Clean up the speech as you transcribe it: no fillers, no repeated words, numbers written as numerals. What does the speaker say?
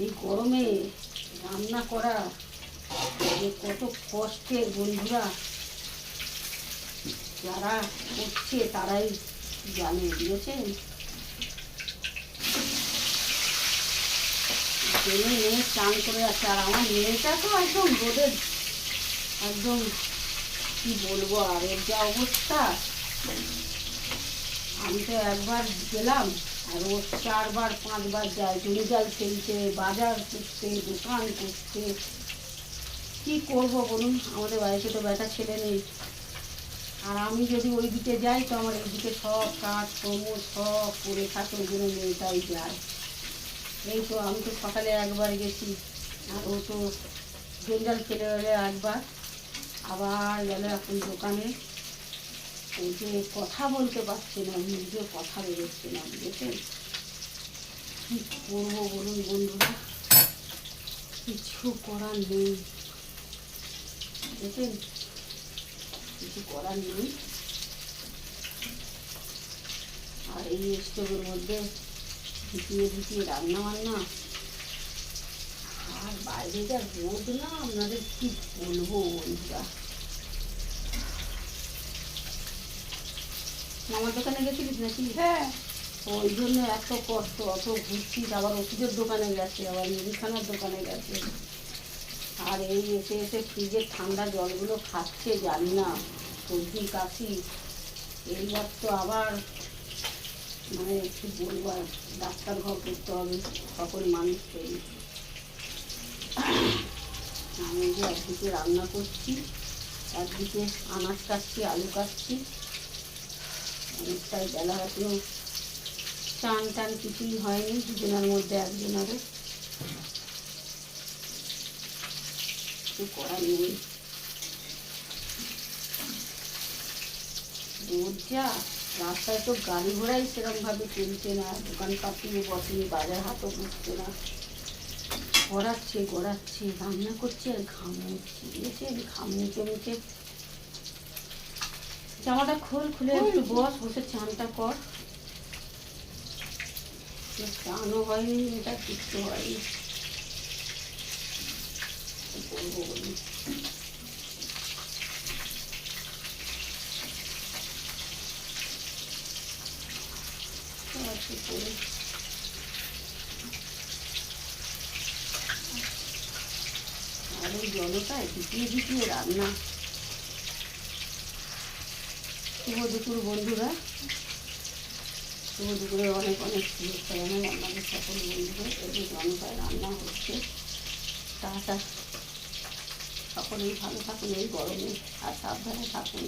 এই গরমে রান্না করা যে কত কষ্টের বন্ধুরা, যারা করছে তারাই জানে, বুঝেছেন। মেয়ে স্নান করে যাচ্ছে, আর আমার মেয়েটা তো একদম রোদের একদম কি বলবো, আর এর যা অবস্থা। আমি তো একবার গেলাম আর ও 4বার 5বার যায়, জমি জাল ফেলতে, বাজার করতে, দোকান করতে। কি করব বলুন, আমাদের বাড়িতে তো বেটা ছেলে নেই। আর আমি যদি ওই দিকে যাই তো আমার এইদিকে সব কাজ কর্ম সব করে থাকে, ওই জন্য মেয়েটাই যায়। এই তো আমি তো সকালে একবার গেছি, আর ও তো জঞ্জাল ফেলে গেলে একবার, আবার গেলে এখন দোকানে। ওই যে কথা বলতে পারছে না, নিজে কথা বেরোচ্ছে না, বুঝেছেন। কী করবো বলুন বন্ধুরা, কিছু করার নেই, বুঝেছেন, কিছু করার নেই। আর এই স্টোভের মধ্যে ঢুকিয়ে রান্না বান্না, আর বাইরে যা রোদ না, আপনাদের কি বলবো বন্ধুরা। আমার দোকানে গেছিলিস নাকি? হ্যাঁ, ওই জন্য এত কষ্ট, অত ঘুরছিস, আবার ওষুধের দোকানে গেছে, আবার মুদিখানার দোকানে গেছে, আর এই এসে এসে ফ্রিজের ঠান্ডা জলগুলো খাচ্ছে, জানি না সর্দি কাশি। এইবার তো আবার মানে কি বলবো, আর ডাক্তার ঘর করতে হবে সকল মানুষকেই। আমি যে একদিকে রান্না করছি, একদিকে আনাজ কাটছি, আলু কাটছি, অনেকটাই বেলা, এখনো চান টান কিছুই হয়নি দুজনের মধ্যে একজনেরও। কিছু করার নেই, রোদ যা, রাস্তায় তো গাড়ি ঘোড়াই সেরকমভাবে চলছে না, দোকান পাতিও বসেনি, বাজার হাতও বসছে না, গড়াচ্ছে রান্না করছে আর ঘামুচ্ছি, বুঝেছেন, ঘাম মুখে মুখে। জামাটা খুলে একটু বসে চানটা কর। চানও হয়নি, এটা কিচ্ছু হয়নি, বলবো বলুন। আর ওই জলটায় ঢুকিয়ে রান্না। শুভ দুপুর বন্ধুরা, শুভ দুপুরে অনেক অনেক শুভেচ্ছা জানাই আপনাদের সকল বন্ধুদের। এই যে জলটায় রান্না হচ্ছে, টাটা। সকলেই ভালো থাকুন এই গরমে, আর সাবধানে থাকুন।